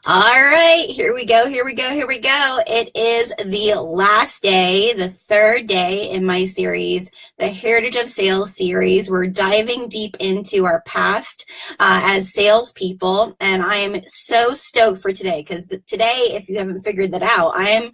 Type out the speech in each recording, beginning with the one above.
All right, here we go. It is the last day, the third day in my series, the Heritage of Sales series. We're diving deep into our past as salespeople, and I am so stoked for today because today, if you haven't figured that out, I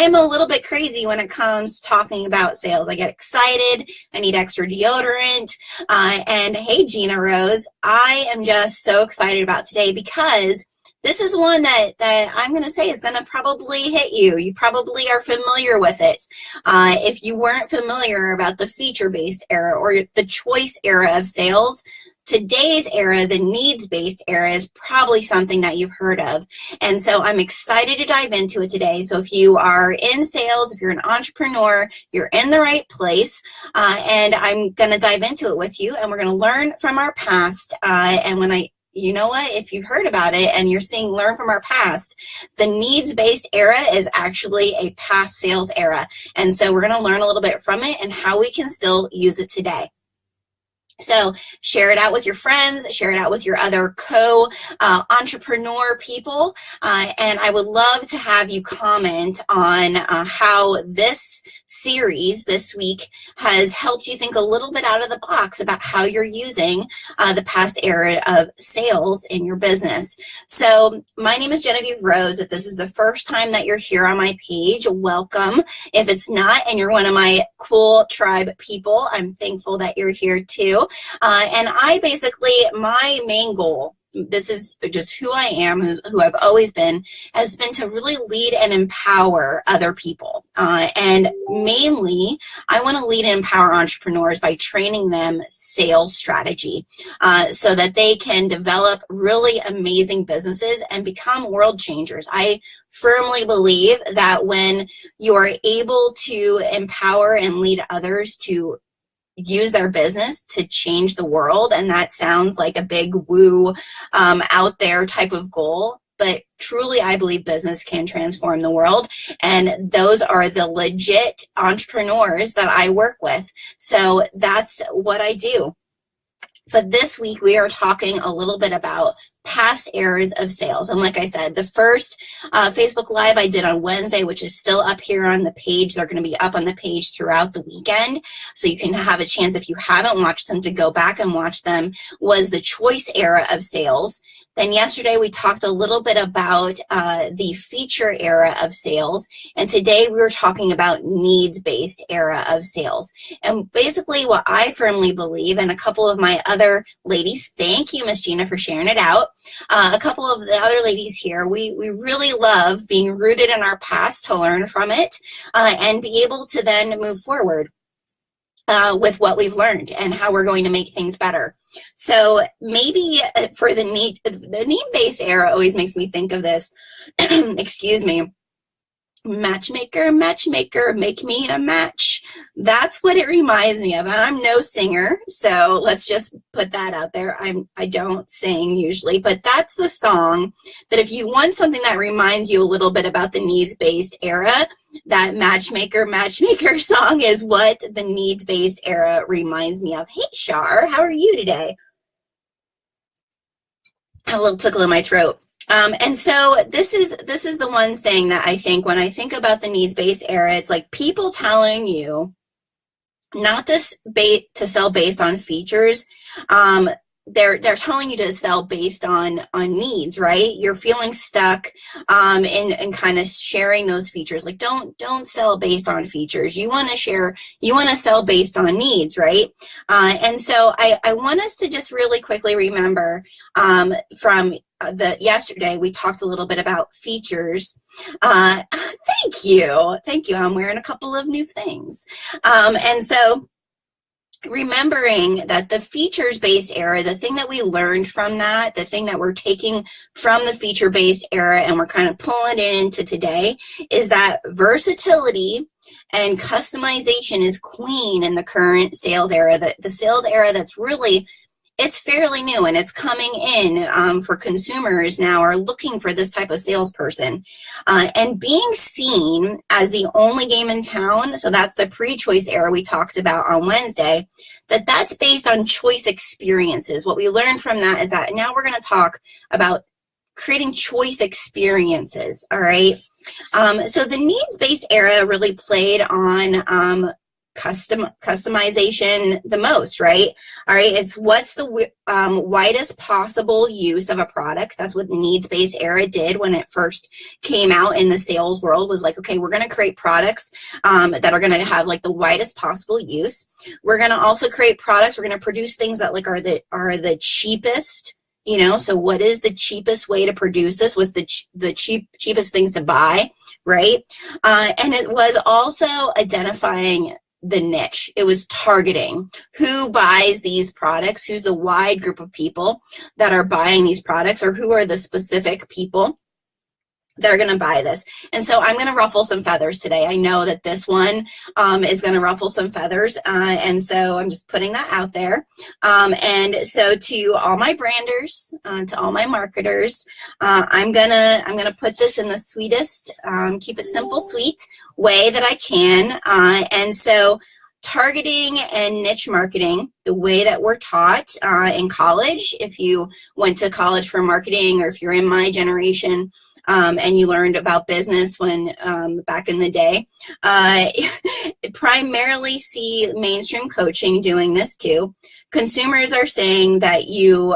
am a little bit crazy when it comes to talking about sales. I get excited. I need extra deodorant. And hey, Gina Rose, I am just so excited about today because this is one that I'm going to say is going to probably hit you. You probably are familiar with it. If you weren't familiar about the feature-based era or the choice era of sales, today's era, the needs-based era, is probably something that you've heard of. And so I'm excited to dive into it today. So if you are in sales, if you're an entrepreneur, you're in the right place. And I'm going to dive into it with you. And we're going to learn from our past. You know what? If you've heard about it and you're seeing learn from our past, the needs-based era is actually a past sales era. And so we're going to learn a little bit from it and how we can still use it today. So share it out with your friends, share it out with your other co-entrepreneur people. And I would love to have you comment on how this series this week has helped you think a little bit out of the box about how you're using the past era of sales in your business. So my name is Genevieve Rose. If this is the first time that you're here on my page, welcome. If it's not and you're one of my cool tribe people, I'm thankful that you're here too. And my main goal, this is just who I am, who I've always been, has been to really lead and empower other people. And mainly, I want to lead and empower entrepreneurs by training them sales strategy so that they can develop really amazing businesses and become world changers. I firmly believe that when you are able to empower and lead others to use their business to change the world, and that sounds like a big woo out there type of goal, but truly I believe business can transform the world, and those are the legit entrepreneurs that I work with. So that's what I do. But this week we are talking a little bit about past eras of sales. And like I said, the first Facebook Live I did on Wednesday, which is still up here on the page. They're going to be up on the page throughout the weekend. So you can have a chance, if you haven't watched them, to go back and watch them, was the choice era of sales. Then yesterday we talked a little bit about the feature era of sales. And today we were talking about needs-based era of sales. And basically what I firmly believe, and a couple of my other ladies, thank you, Miss Gina, for sharing it out. A couple of the other ladies here, we really love being rooted in our past to learn from it and be able to then move forward with what we've learned and how we're going to make things better. So maybe for the need-based era always makes me think of this, excuse me, matchmaker, make me a match. That's what it reminds me of. And I'm no singer, so let's just put that out there. I don't sing usually, but that's the song that if you want something that reminds you a little bit about the needs-based era, that matchmaker song is what the needs-based era reminds me of. Hey, Shar, how are you today? I have a little tickle in my throat. And so this is the one thing that I think when I think about the needs-based era, it's like people telling you not to sell based on features. They're telling you to sell based on needs, right? You're feeling stuck in kind of sharing those features. Like don't sell based on features. You want to sell based on needs, right? And so I want us to just really quickly remember from yesterday we talked a little bit about features. Thank you. I'm wearing a couple of new things. And so remembering that the features-based era, the thing that we learned from that, the thing that we're taking from the feature-based era and we're kind of pulling it into today, is that versatility and customization is queen in the current sales era. The sales era that's really, it's fairly new and it's coming in for consumers now are looking for this type of salesperson. And being seen as the only game in town, so that's the pre-choice era we talked about on Wednesday, that's based on choice experiences. What we learned from that is that now we're going to talk about creating choice experiences, all right? So the needs-based era really played on customization the most, right? All right, it's what's the widest possible use of a product. That's what needs-based era did when it first came out in the sales world, was like, okay, we're going to create products that are going to have like the widest possible use. We're going to also create products, we're going to produce things that like are the cheapest. You know, so what is the cheapest way to produce this? Was the cheapest things to buy, right? And it was also identifying the niche. It was targeting who buys these products, who's the wide group of people that are buying these products, or who are the specific people that are going to buy this. And so I'm going to ruffle some feathers today. I know that this one is going to ruffle some feathers. And so I'm just putting that out there. And so to all my branders, to all my marketers, I'm going to put this in the sweetest, keep it simple, sweet way that I can. And so targeting and niche marketing, the way that we're taught in college, if you went to college for marketing, or if you're in my generation, and you learned about business when back in the day, primarily see mainstream coaching doing this too. Consumers are saying that you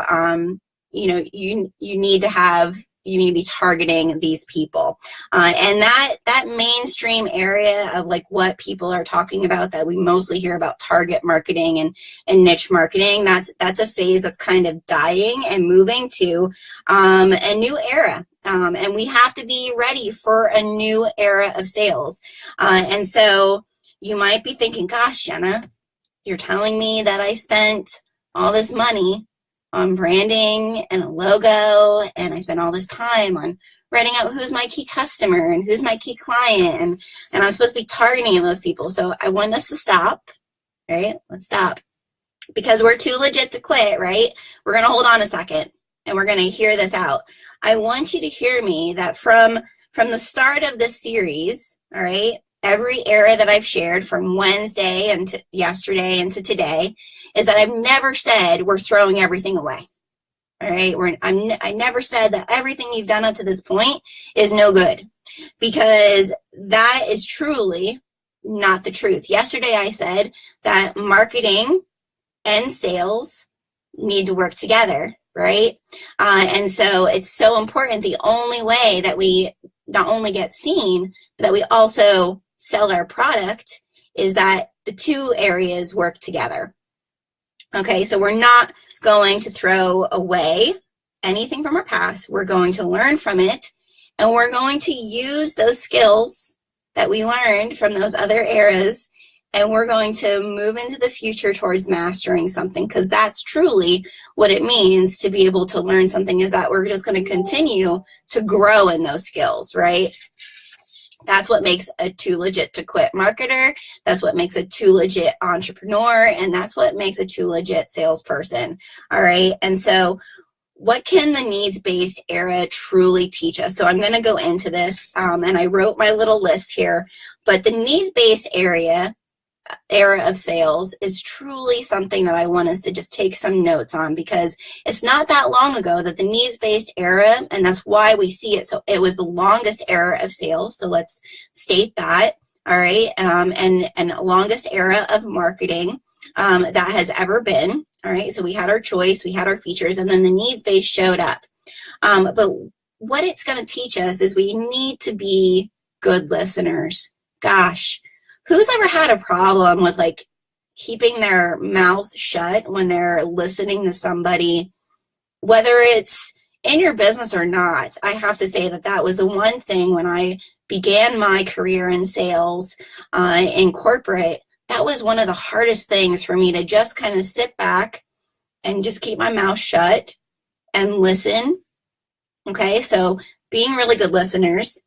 need to be targeting these people, and that mainstream area of like what people are talking about, that we mostly hear about, target marketing and niche marketing, that's a phase that's kind of dying and moving to a new era. And we have to be ready for a new era of sales. And so you might be thinking, gosh, Jenna, you're telling me that I spent all this money on branding and a logo, and I spent all this time on writing out who's my key customer and who's my key client, and I'm supposed to be targeting those people. So I want us to stop, right? Let's stop, because we're too legit to quit, right? We're going to hold on a second, and we're going to hear this out. I want you to hear me that from the start of this series, all right, every era that I've shared from Wednesday and to yesterday and to today, is that I've never said we're throwing everything away. All right, I never said that everything you've done up to this point is no good, because that is truly not the truth. Yesterday I said that marketing and sales need to work together, right? And so it's so important. The only way that we not only get seen, but that we also sell our product, is that the two areas work together. Okay, so we're not going to throw away anything from our past. We're going to learn from it, and we're going to use those skills that we learned from those other eras, and we're going to move into the future towards mastering something, because that's truly what it means to be able to learn something, is that we're just going to continue to grow in those skills, right? That's what makes a too legit to quit marketer. That's what makes a too legit entrepreneur. And that's what makes a too legit salesperson. All right. And so what can the needs-based era truly teach us? So I'm going to go into this, and I wrote my little list here, but the needs-based era of sales is truly something that I want us to just take some notes on, because it's not that long ago that the needs-based era, and that's why we see it. So it was the longest era of sales. So let's state that. All right. And longest era of marketing that has ever been. All right. So we had our choice, we had our features, and then the needs-based showed up. But what it's going to teach us is we need to be good listeners. Gosh, who's ever had a problem with like keeping their mouth shut when they're listening to somebody, whether it's in your business or not? I have to say that that was the one thing when I began my career in sales in corporate. That was one of the hardest things for me, to just kind of sit back and just keep my mouth shut and listen. Okay, so being really good listeners.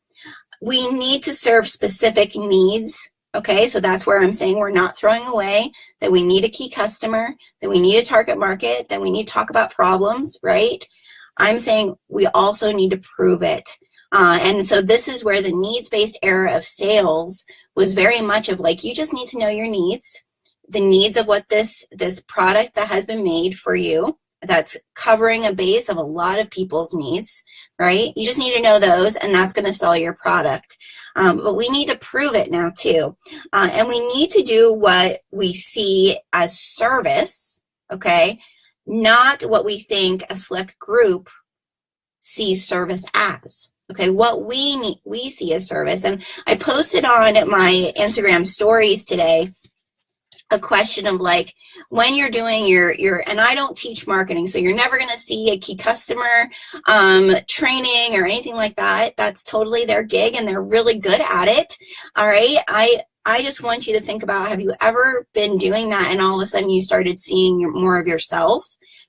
We need to serve specific needs. Okay, so that's where I'm saying we're not throwing away, that we need a key customer, that we need a target market, that we need to talk about problems, right? I'm saying we also need to prove it. And so this is where the needs-based era of sales was very much of like, you just need to know your needs, the needs of what this product that has been made for you, that's covering a base of a lot of people's needs, right? You just need to know those, and that's going to sell your product. But we need to prove it now too. And we need to do what we see as service, okay? Not what we think a select group sees service as. Okay, what we see as service. And I posted on my Instagram stories today a question of like, when you're doing your and I don't teach marketing, so you're never going to see a key customer training or anything like that. That's totally their gig, and they're really good at it. All right, I just want you to think about, have you ever been doing that and all of a sudden you started seeing more of yourself?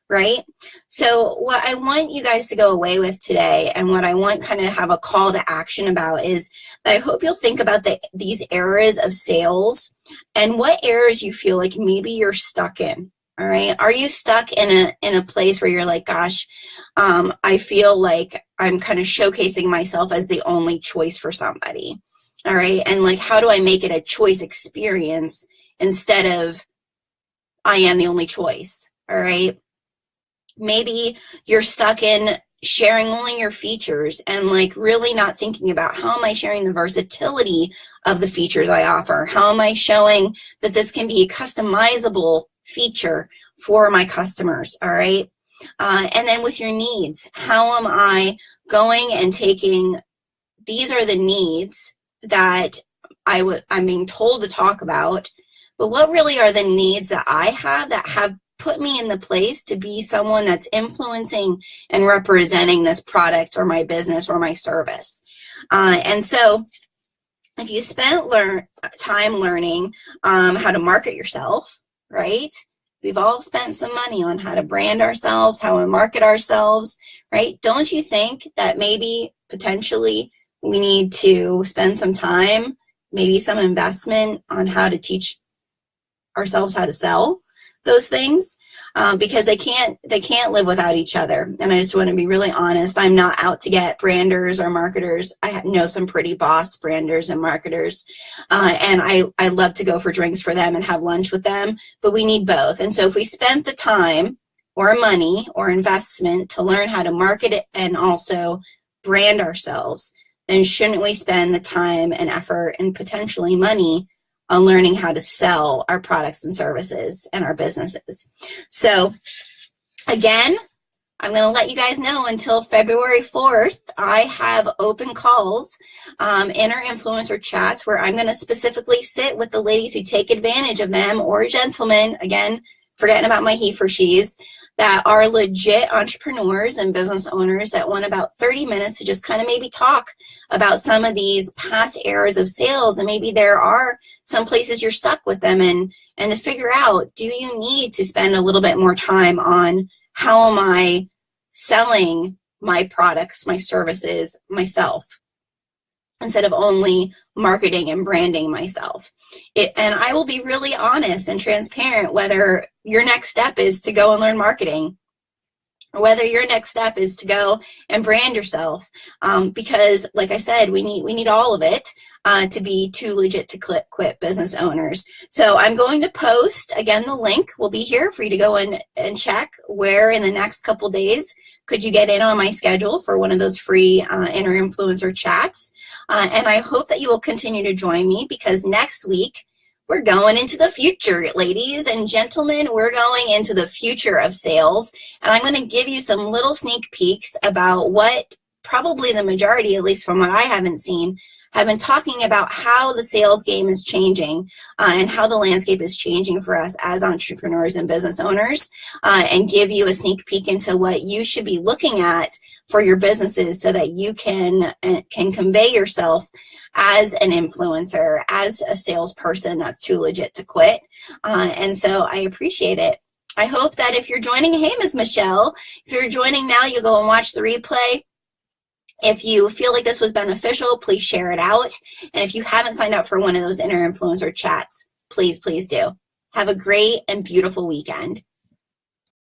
Right? So what I want you guys to go away with today, and what I want kind of have a call to action about, is that I hope you'll think about these eras of sales and what eras you feel like maybe you're stuck in. All right. Are you stuck in a place where you're like, gosh, I feel like I'm kind of showcasing myself as the only choice for somebody. All right. And like, how do I make it a choice experience instead of I am the only choice? All right. Maybe you're stuck in sharing only your features and like really not thinking about, how am I sharing the versatility of the features I offer? How am I showing that this can be a customizable feature for my customers? All right. And then with your needs, how am I going and taking, these are the needs that I'm being told to talk about, but what really are the needs that I have that have put me in the place to be someone that's influencing and representing this product or my business or my service. And so if you spent time learning how to market yourself, right? We've all spent some money on how to brand ourselves, how to market ourselves, right? Don't you think that maybe potentially we need to spend some time, maybe some investment on how to teach ourselves how to sell those things, because they can't live without each other. And I just want to be really honest. I'm not out to get branders or marketers. I know some pretty boss branders and marketers, and I love to go for drinks for them and have lunch with them, but we need both. And so if we spent the time or money or investment to learn how to market it and also brand ourselves, then shouldn't we spend the time and effort and potentially money on learning how to sell our products and services and our businesses? So again, I'm going to let you guys know until February 4th, I have open calls in our influencer chats where I'm going to specifically sit with the ladies who take advantage of them, or gentlemen, again, forgetting about my he for she's, that are legit entrepreneurs and business owners that want about 30 minutes to just kind of maybe talk about some of these past eras of sales. And maybe there are some places you're stuck with them, and to figure out, do you need to spend a little bit more time on how am I selling my products, my services, myself, instead of only marketing and branding myself. And I will be really honest and transparent whether your next step is to go and learn marketing, or whether your next step is to go and brand yourself, because like I said, we need all of it to be too legit to quit business owners. So I'm going to post, again, the link will be here for you to go and check where in the next couple days could you get in on my schedule for one of those free inner influencer chats. And I hope that you will continue to join me, because next week we're going into the future, ladies and gentlemen. We're going into the future of sales, and I'm going to give you some little sneak peeks about what probably the majority, at least from what I haven't seen, have been talking about how the sales game is changing and how the landscape is changing for us as entrepreneurs and business owners, and give you a sneak peek into what you should be looking at for your businesses so that you can convey yourself as an influencer, as a salesperson that's too legit to quit. And so I appreciate it. I hope that if you're joining, hey, Ms. Michelle, if you're joining now, you'll go and watch the replay. If you feel like this was beneficial, please share it out. And if you haven't signed up for one of those inner influencer chats, please, please do. Have a great and beautiful weekend.